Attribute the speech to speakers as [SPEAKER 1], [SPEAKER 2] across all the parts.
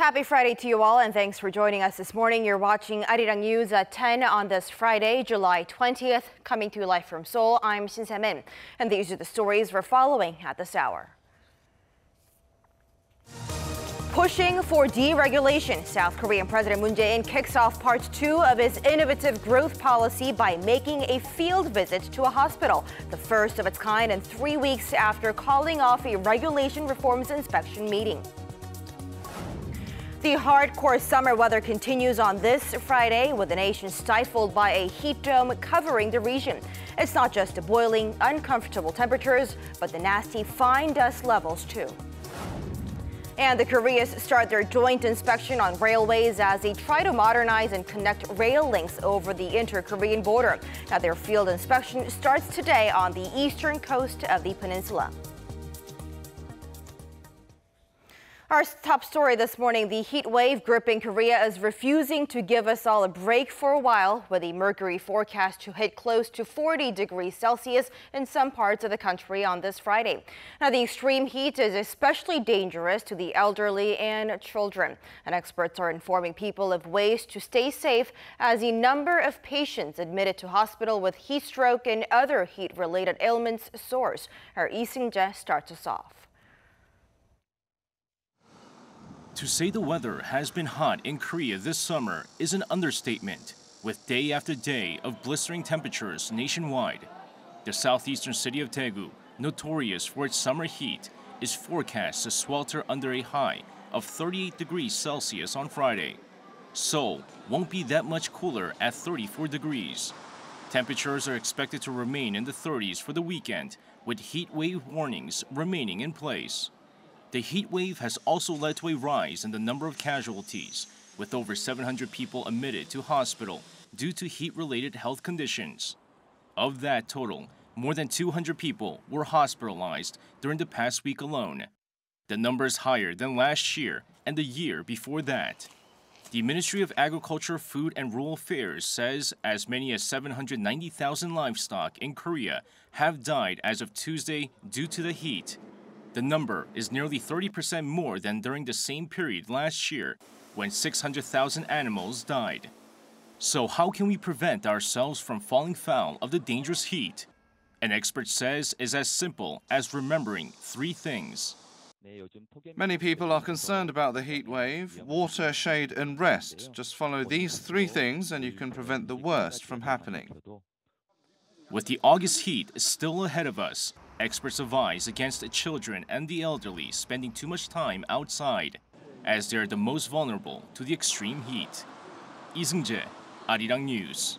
[SPEAKER 1] Happy Friday to you all, and thanks for joining us this morning. You're watching Arirang News at 10 on this Friday, July 20th. Coming to you live from Seoul, I'm Shin Se-min, and these are the stories we're following at this hour. Pushing for deregulation, South Korean President Moon Jaein kicks off part 2 of his innovative growth policy by making a field visit to a hospital, the first of its kind in 3 weeks after calling off a regulation reforms inspection meeting. The hardcore summer weather continues on this Friday, with the nation stifled by a heat dome covering the region. It's not just the boiling, uncomfortable temperatures, but the nasty fine dust levels too. And the Koreas start their joint inspection on railways as they try to modernize and connect rail links over the inter-Korean border. Now, their field inspection starts today on the eastern coast of the peninsula. Our top story this morning, the heat wave gripping Korea is refusing to give us all a break for a while, with a mercury forecast to hit close to 40 degrees Celsius in some parts of the country on this Friday. Now, the extreme heat is especially dangerous to the elderly and children, and experts are informing people of ways to stay safe as a number of patients admitted to hospital with heat stroke and other heat-related ailments soars. Our Lee Seung-jae starts us off.
[SPEAKER 2] To say the weather has been hot in Korea this summer is an understatement, with day after day of blistering temperatures nationwide. The southeastern city of Daegu, notorious for its summer heat, is forecast to swelter under a high of 38 degrees Celsius on Friday. Seoul won't be that much cooler at 34 degrees. Temperatures are expected to remain in the 30s for the weekend, with heat wave warnings remaining in place. The heat wave has also led to a rise in the number of casualties, with over 700 people admitted to hospital due to heat-related health conditions. Of that total, more than 200 people were hospitalized during the past week alone. The number is higher than last year and the year before that. The Ministry of Agriculture, Food and Rural Affairs says as many as 790,000 livestock in Korea have died as of Tuesday due to the heat. The number is nearly 30% more than during the same period last year, when 600,000 animals died. So how can we prevent ourselves from falling foul of the dangerous heat? An expert says is as simple as remembering 3 things.
[SPEAKER 3] Many people are concerned about the heat wave: water, shade and rest. Just follow these 3 things and you can prevent the worst from happening.
[SPEAKER 2] With the August heat still ahead of us, experts advise against children and the elderly spending too much time outside, as they are the most vulnerable to the extreme heat. Lee Seung-jae, Arirang News.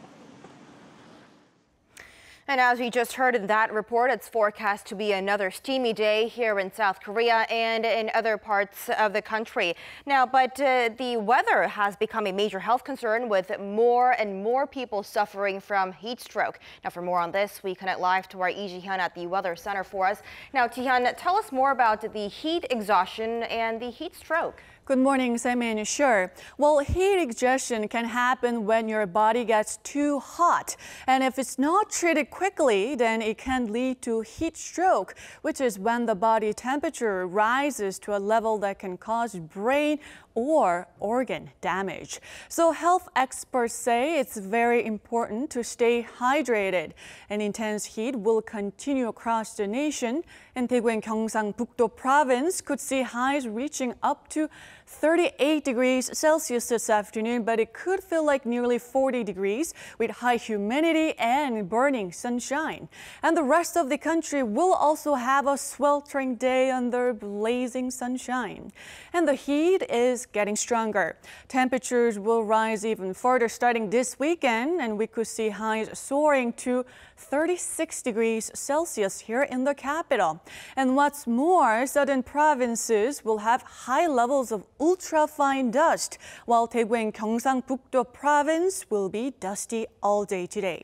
[SPEAKER 1] And as we just heard in that report, it's forecast to be another steamy day here in South Korea and in other parts of the country. Now, but the weather has become a major health concern, with more and more people suffering from heat stroke. Now, for more on this, we connect live to our Lee Ji-hyun at the Weather Center for us. Now, Ji-hyun, tell us more about the heat exhaustion and the heat stroke.
[SPEAKER 4] Good morning, Semin. Sure. Well, heat exhaustion can happen when your body gets too hot. And if it's not treated quickly, then it can lead to heat stroke, which is when the body temperature rises to a level that can cause brain or organ damage. So health experts say it's very important to stay hydrated. And intense heat will continue across the nation. And Daegu and Gyeongsang-Bukdo province could see highs reaching up to 38 degrees Celsius this afternoon, but it could feel like nearly 40 degrees with high humidity and burning sunshine. And the rest of the country will also have a sweltering day under blazing sunshine. And the heat is getting stronger. Temperatures will rise even further starting this weekend, and we could see highs soaring to 36 degrees Celsius here in the capital. And what's more, southern provinces will have high levels of ultra-fine dust, while Daegu and Gyeongsang-Bukdo province will be dusty all day today.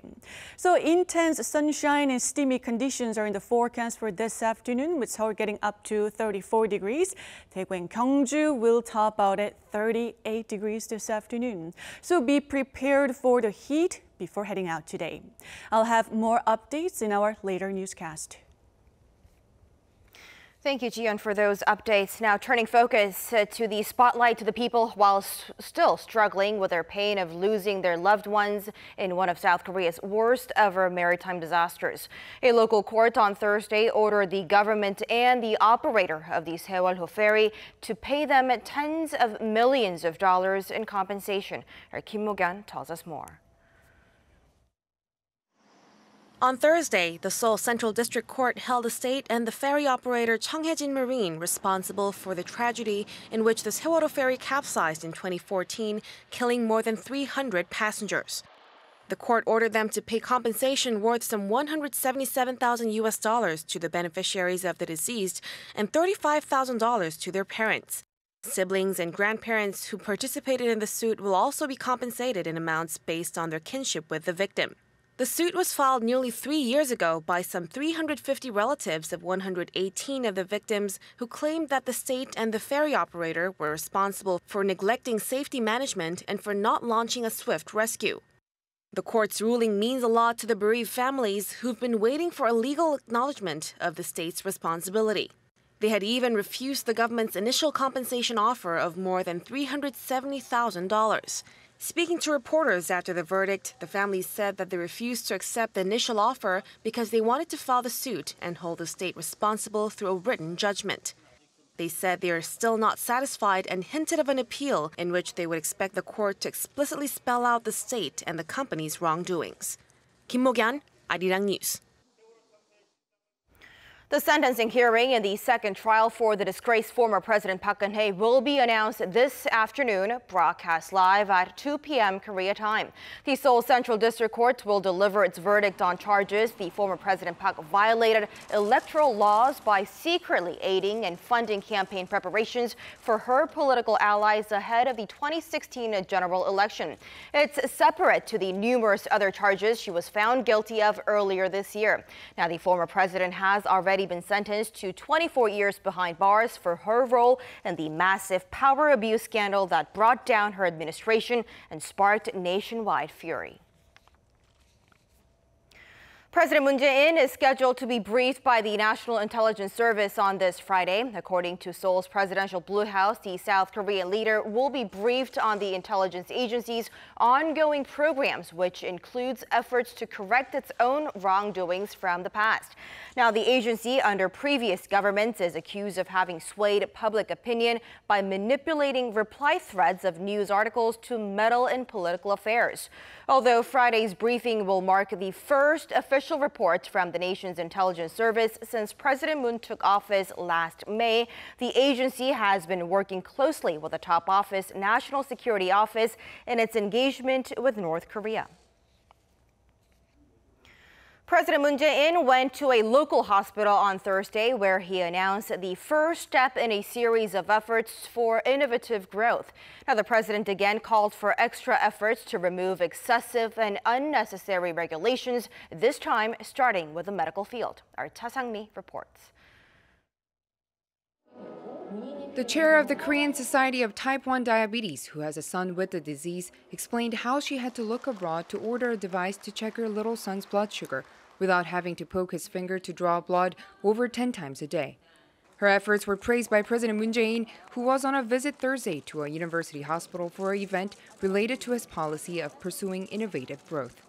[SPEAKER 4] So intense sunshine and steamy conditions are in the forecast for this afternoon, with Seoul getting up to 34 degrees. Daegu and Gyeongju will top out at 38 degrees this afternoon. So be prepared for the heat before heading out today. I'll have more updates in our later newscast.
[SPEAKER 1] Thank you, Jian, for those updates. Now turning focus to the spotlight to the people while still struggling with their pain of losing their loved ones in one of South Korea's worst ever maritime disasters. A local court on Thursday ordered the government and the operator of the Sewol-ho ferry to pay them tens of millions of dollars in compensation. Our Moon Jaein tells us more.
[SPEAKER 5] On Thursday, the Seoul Central District Court held the state and the ferry operator Geunhye Marine responsible for the tragedy in which the Sewol-ho ferry capsized in 2014, killing more than 300 passengers. The court ordered them to pay compensation worth some $177,000 to the beneficiaries of the deceased and $35,000 to their parents. Siblings and grandparents who participated in the suit will also be compensated in amounts based on their kinship with the victim. The suit was filed nearly 3 years ago by some 350 relatives of 118 of the victims who claimed that the state and the ferry operator were responsible for neglecting safety management and for not launching a swift rescue. The court's ruling means a lot to the bereaved families who've been waiting for a legal acknowledgement of the state's responsibility. They had even refused the government's initial compensation offer of more than $370,000. Speaking to reporters after the verdict, the families said that they refused to accept the initial offer because they wanted to file the suit and hold the state responsible through a written judgment. They said they are still not satisfied and hinted of an appeal in which they would expect the court to explicitly spell out the state and the company's wrongdoings. Moon Jaein, Arirang News.
[SPEAKER 1] The sentencing hearing in the second trial for the disgraced former President Park Geun-hye will be announced this afternoon, broadcast live at 2 p.m. Korea time. The Seoul Central District Court will deliver its verdict on charges the former President Park violated electoral laws by secretly aiding and funding campaign preparations for her political allies ahead of the 2016 general election. It's separate to the numerous other charges she was found guilty of earlier this year. Now, the former president has already been sentenced to 24 years behind bars for her role in the massive power abuse scandal that brought down her administration and sparked nationwide fury. President Moon Jaein is scheduled to be briefed by the Nat'l Intelligence Service on this Friday. According to Seoul's presidential Blue House, the South Korean leader will be briefed on the intelligence agency's ongoing programs, which includes efforts to correct its own wrongdoings from the past. Now, the agency under previous governments is accused of having swayed public opinion by manipulating reply threads of news articles to meddle in political affairs. Although Friday's briefing will mark the first official report from the nation's intelligence service since President Moon took office last May, the agency has been working closely with the top office, National Security Office, in its engagement with North Korea. President Moon Jaein went to a local hospital on Thursday where he announced the first step in a series of efforts for innovative growth. Now, the president again called for extra efforts to remove excessive and unnecessary regulations, this time starting with the medical field. Our Cha Sang-mi reports.
[SPEAKER 6] The chair of the Korean Society of Type 1 Diabetes, who has a son with the disease, explained how she had to look abroad to order a device to check her little son's blood sugar without having to poke his finger to draw blood over 10 times a day. Her efforts were praised by President Moon Jaein, who was on a visit Thursday to a university hospital for an event related to his policy of pursuing innovative growth.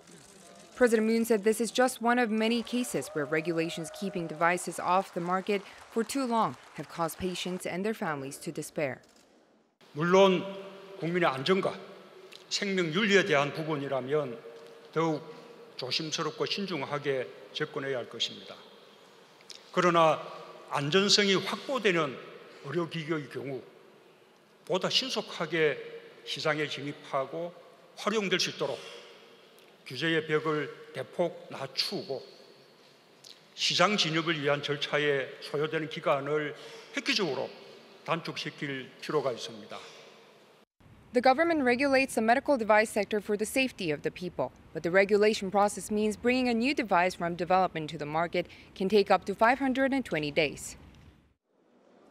[SPEAKER 6] President Moon said this is just one of many cases where regulations keeping devices off the market for too long have caused patients and their families to despair.
[SPEAKER 7] 물론 국민의 안전과 생명 윤리에 대한 부분이라면 더욱 조심스럽고 신중하게 접근해야 할 것입니다. 그러나 안전성이 확보되는 의료기기의 경우 보다 신속하게 시장에 진입하고 활용될 수 있도록 규제의 벽을 대폭 낮추고 시장 진입을 위한 절차에 소요되는 기간을 획기적으로 단축시킬 필요가 있습니다.
[SPEAKER 6] The government regulates the medical device sector for the safety of the people, but the regulation process means bringing a new device from development to the market can take up to 520 days.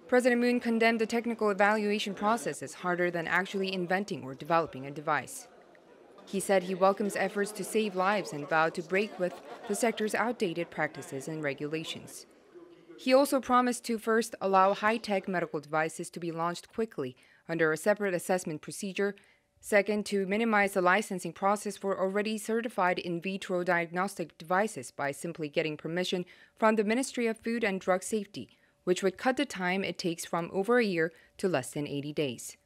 [SPEAKER 6] President Moon condemned the technical evaluation process as harder than actually inventing or developing a device. He said he welcomes efforts to save lives and vowed to break with the sector's outdated practices and regulations. He also promised to first allow high-tech medical devices to be launched quickly under a separate assessment procedure. Second, to minimize the licensing process for already certified in vitro diagnostic devices by simply getting permission from the Ministry of Food and Drug Safety, which would cut the time it takes from over a year to less than 80 days.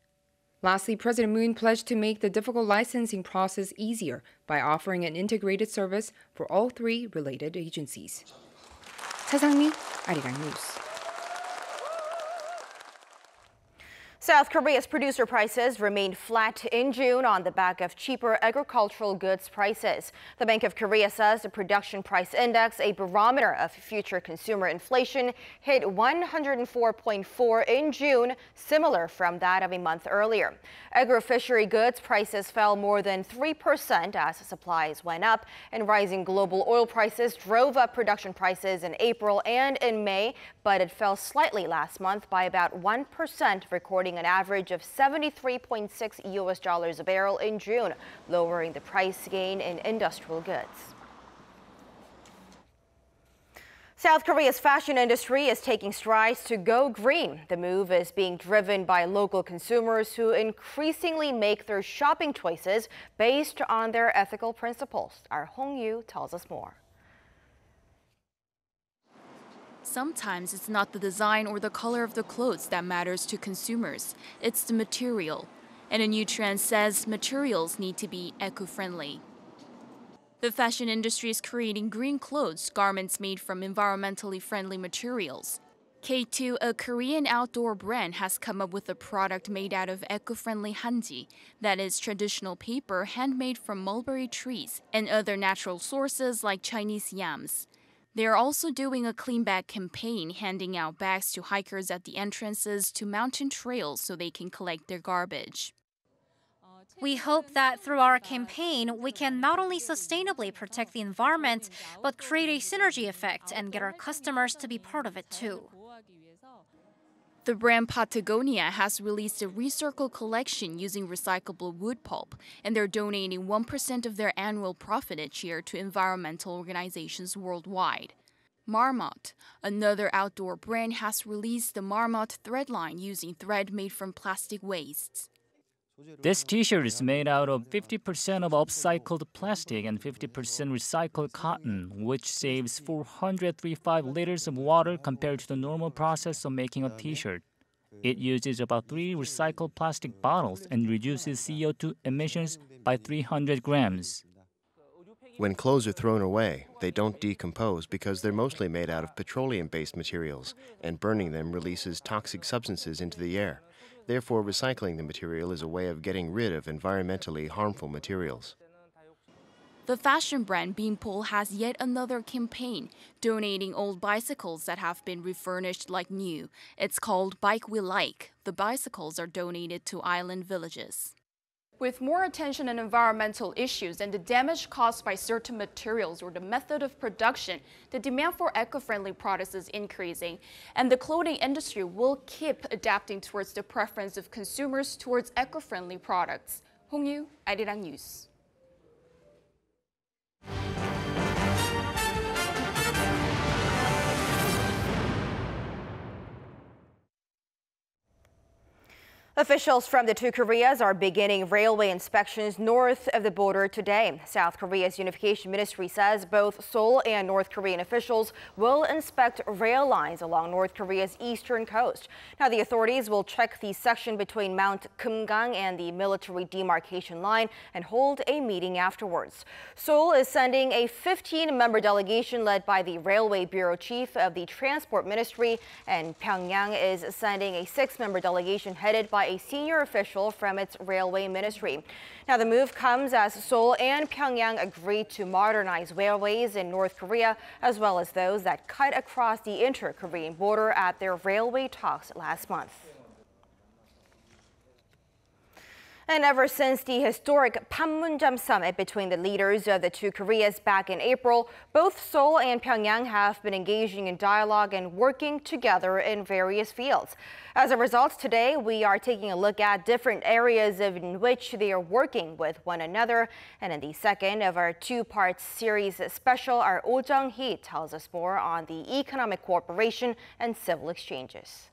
[SPEAKER 6] Lastly, President Moon pledged to make the difficult licensing process easier by offering an integrated service for all three related agencies. 차상미, Arirang News.
[SPEAKER 1] South Korea's producer prices remained flat in June on the back of cheaper agricultural goods prices. The Bank of Korea says the production price index, a barometer of future consumer inflation, hit 104.4 in June, similar from that of a month earlier. Agro-fishery goods prices fell more than 3% as supplies went up, and rising global oil prices drove up production prices in April and in May, but it fell slightly last month by about 1%, recording an average of $73.6 a barrel in June, lowering the price gain in industrial goods. South Korea's fashion industry is taking strides to go green. The move is being driven by local consumers who increasingly make their shopping choices based on their ethical principles. Our Hong Yu tells us more.
[SPEAKER 8] Sometimes it's not the design or the color of the clothes that matters to consumers. It's the material. And a new trend says materials need to be eco-friendly. The fashion industry is creating green clothes, garments made from environmentally friendly materials. K2, a Korean outdoor brand, has come up with a product made out of eco-friendly hanji, that is traditional paper handmade from mulberry trees and other natural sources like Chinese yams. They are also doing a clean bag campaign, handing out bags to hikers at the entrances to mountain trails so they can collect their garbage.
[SPEAKER 9] We hope that through our campaign, we can not only sustainably protect the environment, but create a synergy effect and get our customers to be part of it too.
[SPEAKER 8] The brand Patagonia has released a recircle collection using recyclable wood pulp, and they're donating 1% of their annual profit each year to environmental organizations worldwide. Marmot, another outdoor brand, has released the Marmot thread line using thread made from plastic wastes.
[SPEAKER 10] This t-shirt is made out of 50% of upcycled plastic and 50% recycled cotton, which saves 435 liters of water compared to the normal process of making a t-shirt. It uses about 3 recycled plastic bottles and reduces CO2 emissions by 300 grams.
[SPEAKER 11] When clothes are thrown away, they don't decompose because they're mostly made out of petroleum-based materials, and burning them releases toxic substances into the air. Therefore, recycling the material is a way of getting rid of environmentally harmful materials.
[SPEAKER 8] The fashion brand Beanpole has yet another campaign, donating old bicycles that have been refurnished like new. It's called Bike We Like. The bicycles are donated to island villages.
[SPEAKER 12] With more attention on environmental issues and the damage caused by certain materials or the method of production, the demand for eco-friendly products is increasing, and the clothing industry will keep adapting towards the preference of consumers towards eco-friendly products. Hong Yu, Arirang News.
[SPEAKER 1] Officials from the two Koreas are beginning railway inspections north of the border today. South Korea's Unification Ministry says both Seoul and North Korean officials will inspect rail lines along North Korea's eastern coast. Now, the authorities will check the section between Mount Kumgang and the military demarcation line and hold a meeting afterwards. Seoul is sending a 15-member delegation led by the Railway Bureau Chief of the Transport Ministry, and Pyongyang is sending a 6-member delegation headed by a senior official from its railway ministry. Now, the move comes as Seoul and Pyongyang agreed to modernize railways in North Korea, as well as those that cut across the inter-Korean border at their railway talks last month. And ever since the historic Panmunjom summit between the leaders of the two Koreas back in April, both Seoul and Pyongyang have been engaging in dialogue and working together in various fields. As a result, today we are taking a look at different areas in which they are working with one another. And in the second of our two-part series special, our Oh Geunhye tells us more on the economic cooperation and civil exchanges.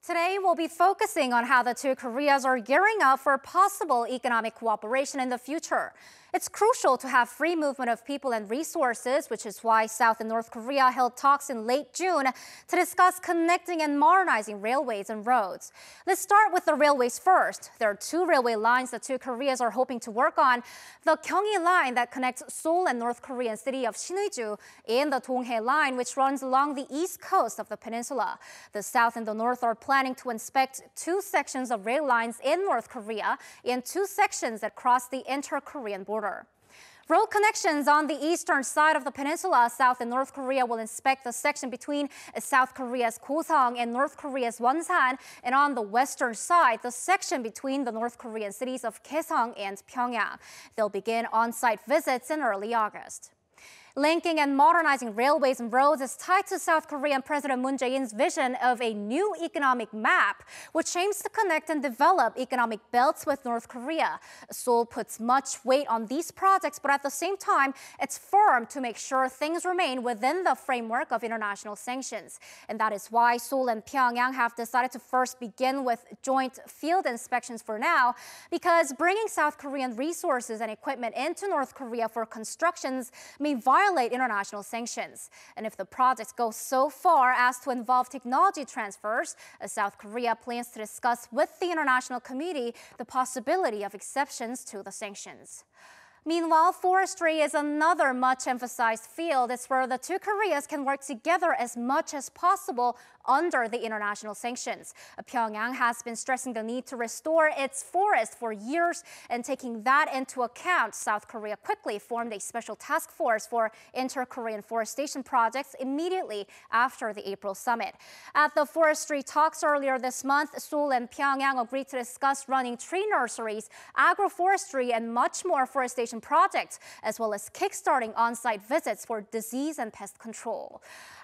[SPEAKER 9] Today, we'll be focusing on how the two Koreas are gearing up for possible economic cooperation in the future. It's crucial to have free movement of people and resources, which is why South and North Korea held talks in late June to discuss connecting and modernizing railways and roads. Let's start with the railways first. There are two railway lines the two Koreas are hoping to work on. The Geunhye line that connects Seoul and North Korean city of Sinuiju, and the Geunhye line, which runs along the east coast of the peninsula. The South and the North are planning to inspect two sections of rail lines in North Korea and two sections that cross the inter-Korean border. Road connections on the eastern side of the peninsula, South and North Korea will inspect the section between South Korea's Goseong and North Korea's Wonsan, and on the western side, the section between the North Korean cities of Kaesong and Pyongyang. They'll begin on-site visits in early August. Linking and modernizing railways and roads is tied to South Korean President Moon Jae-in's vision of a new economic map, which aims to connect and develop economic belts with North Korea. Seoul puts much weight on these projects, but at the same time, it's firm to make sure things remain within the framework of international sanctions. And that is why Seoul and Pyongyang have decided to first begin with joint field inspections for now, because bringing South Korean resources and equipment into North Korea for constructions may violate international sanctions. And if the projects go so far as to involve technology transfers, South Korea plans to discuss with the international community the possibility of exceptions to the sanctions. Meanwhile, forestry is another much emphasized field. It's where the two Koreas can work together as much as possible under the international sanctions. Pyongyang has been stressing the need to restore its forest for years, and taking that into account, South Korea quickly formed a special task force for inter-Korean forestation projects immediately after the April summit. At the forestry talks earlier this month, Seoul and Pyongyang agreed to discuss running tree nurseries, agroforestry, and much more forestation projects, as well as kickstarting on-site visits for disease and pest control.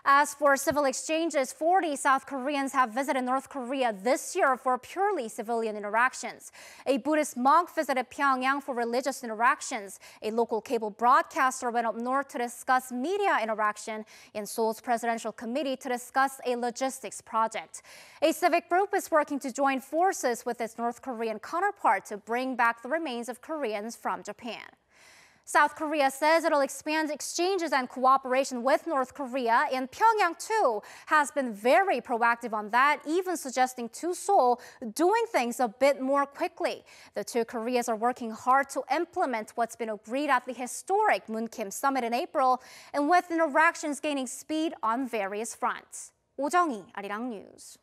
[SPEAKER 9] As for civil exchanges, 40 South Koreans have visited North Korea this year for purely civilian interactions. A Buddhist monk visited Pyongyang for religious interactions. A local cable broadcaster went up north to discuss media interaction, in Seoul's presidential committee to discuss a logistics project. A civic group is working to join forces with its North Korean counterpart to bring back the remains of Koreans from Japan. South Korea says it'll expand exchanges and cooperation with North Korea, and Pyongyang, too, has been very proactive on that, even suggesting to Seoul doing things a bit more quickly. The two Koreas are working hard to implement what's been agreed at the historic Moon Kim summit in April, and with interactions gaining speed on various fronts. Oh Geunhye, Arirang News.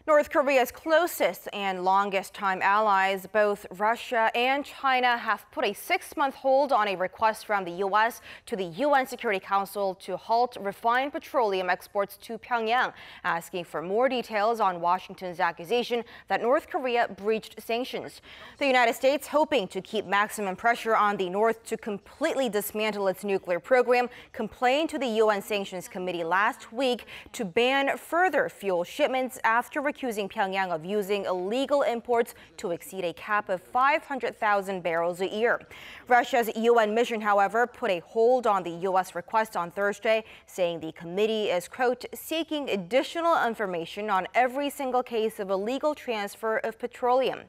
[SPEAKER 1] North Korea's closest and longest-time allies, both Russia and China, have put a 6-month hold on a request from the U.S. to the UN Security Council to halt refined petroleum exports to Pyongyang, asking for more details on Washington's accusation that North Korea breached sanctions. The United States, hoping to keep maximum pressure on the North to completely dismantle its nuclear program, complained to the UN Sanctions Committee last week to ban further fuel shipments after accusing Pyongyang of using illegal imports to exceed a cap of 500,000 barrels a year. Russia's UN mission, however, put a hold on the U.S. request on Thursday, saying the committee is, quote, seeking additional information on every single case of illegal transfer of petroleum.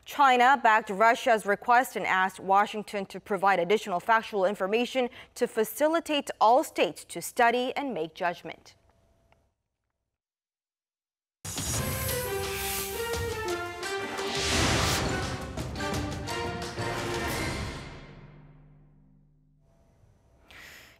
[SPEAKER 1] China backed Russia's request and asked Washington to provide additional factual information to facilitate all states to study and make judgment.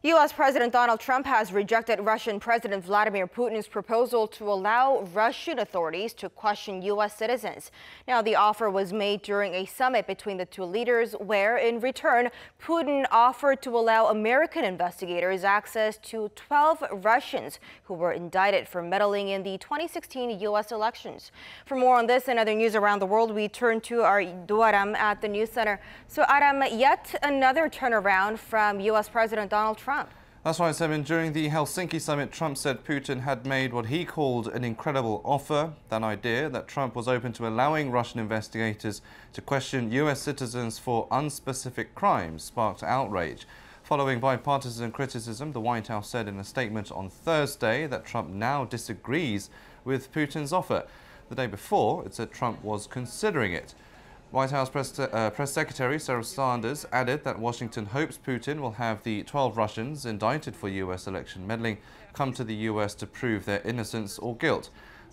[SPEAKER 1] U.S. President Donald Trump has rejected Russian President Vladimir Putin's proposal to allow Russian authorities to question U.S. citizens. Now, the offer was made during a summit between the two leaders where, in return, Putin offered to allow American investigators access to 12 Russians who were indicted for meddling in the 2016 U.S. elections. For more on this and other news around the world, we turn to our Aram at the News Center. So, Aram, yet another turnaround from U.S. President Donald Trump.
[SPEAKER 3] That's right, Semin. During the Helsinki summit, Trump said Putin had made what he called an incredible offer. That idea that Trump was open to allowing Russian investigators to question U.S. citizens for unspecific crimes sparked outrage. Following bipartisan criticism, the White House said in a statement on Thursday that Trump now disagrees with Putin's offer. The day before, it said Trump was considering it. White House Press Secretary Sarah Sanders added that Washington hopes Putin will have the 12 Russians indicted for U.S. election meddling come to the U.S. to prove their innocence or guilt.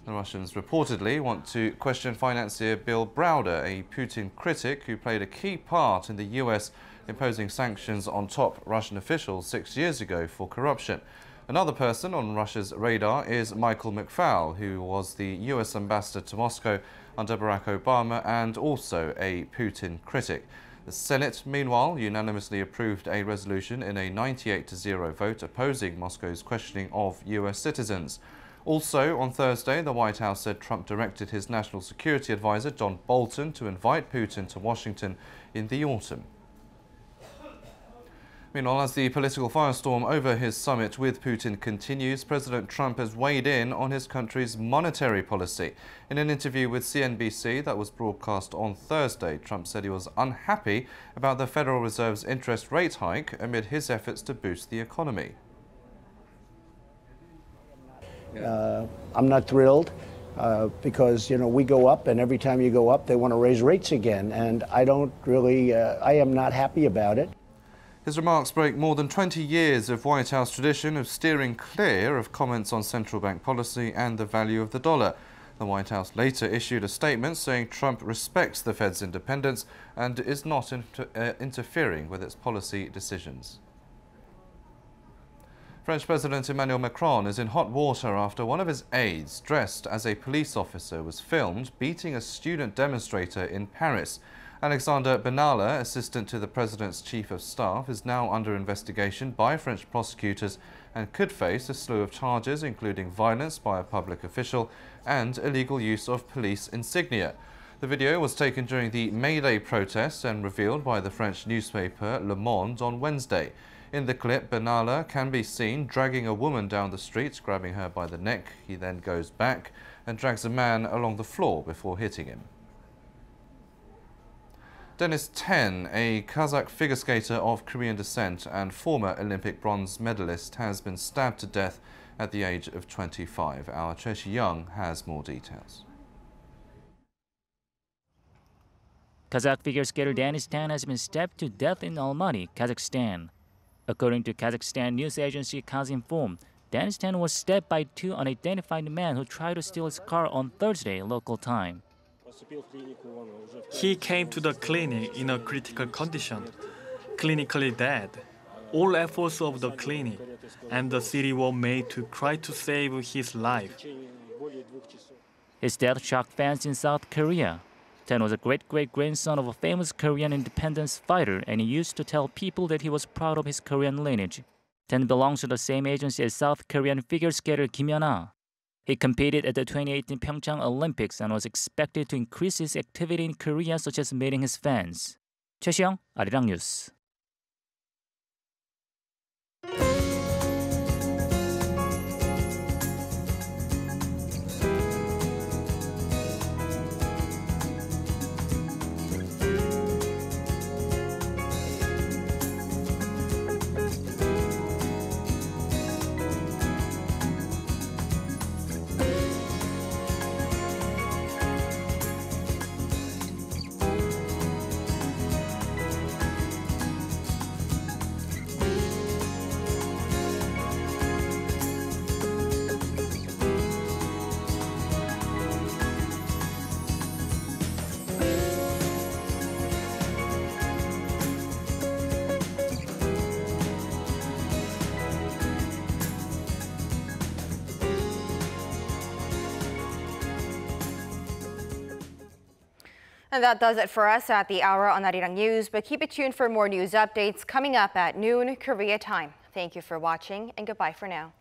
[SPEAKER 3] The Russians reportedly want to question financier Bill Browder, a Putin critic who played a key part in the U.S. imposing sanctions on top Russian officials 6 years ago for corruption. Another person on Russia's radar is Michael McFaul, who was the U.S. ambassador to Moscow under Barack Obama and also a Putin critic. The Senate, meanwhile, unanimously approved a resolution in a 98-0 vote opposing Moscow's questioning of U.S. citizens. Also, on Thursday, the White House said Trump directed his national security advisor, John Bolton, to invite Putin to Washington in the autumn. Meanwhile, as the political firestorm over his summit with Putin continues, President Trump has weighed in on his country's monetary policy. In an interview with CNBC that was broadcast on Thursday, Trump said he was unhappy about the Federal Reserve's interest rate hike amid his efforts to boost the economy.
[SPEAKER 13] I'm not thrilled because, you know, we go up, and every time you go up, they want to raise rates again. And I am not happy about it.
[SPEAKER 3] His remarks break more than 20 years of White House tradition of steering clear of comments on central bank policy and the value of the dollar. The White House later issued a statement saying Trump respects the Fed's independence and is not interfering with its policy decisions. French President Emmanuel Macron is in hot water after one of his aides, dressed as a police officer, was filmed beating a student demonstrator in Paris. Alexander Benalla, assistant to the president's chief of staff, is now under investigation by French prosecutors and could face a slew of charges, including violence by a public official and illegal use of police insignia. The video was taken during the May Day protests and revealed by the French newspaper Le Monde on Wednesday. In the clip, Benalla can be seen dragging a woman down the street, grabbing her by the neck. He then goes back and drags a man along the floor before hitting him. Denis Ten, a Kazakh figure skater of Korean descent and former Olympic bronze medalist, has been stabbed to death at the age of 25. Our Cheshi Young has more details.
[SPEAKER 10] Kazakh figure skater Denis Ten has been stabbed to death in Almaty, Kazakhstan. According to Kazakhstan news agency Kazinform, Denis Ten was stabbed by two unidentified men who tried to steal his car on Thursday local time.
[SPEAKER 14] He came to the clinic in a critical condition, clinically dead. All efforts of the clinic and the city were made to try to save his life.
[SPEAKER 10] His death shocked fans in South Korea. Ten was a great-great-grandson of a famous Korean independence fighter, and he used to tell people that he was proud of his Korean lineage. Ten belongs to the same agency as South Korean figure skater Geunhye. He competed at the 2018 Pyeongchang Olympics and was expected to increase his activity in Korea, such as meeting his fans. 최시영, Arirang News.
[SPEAKER 1] And that does it for us at the hour on Arirang News, but keep it tuned for more news updates coming up at noon Korea time. Thank you for watching and goodbye for now.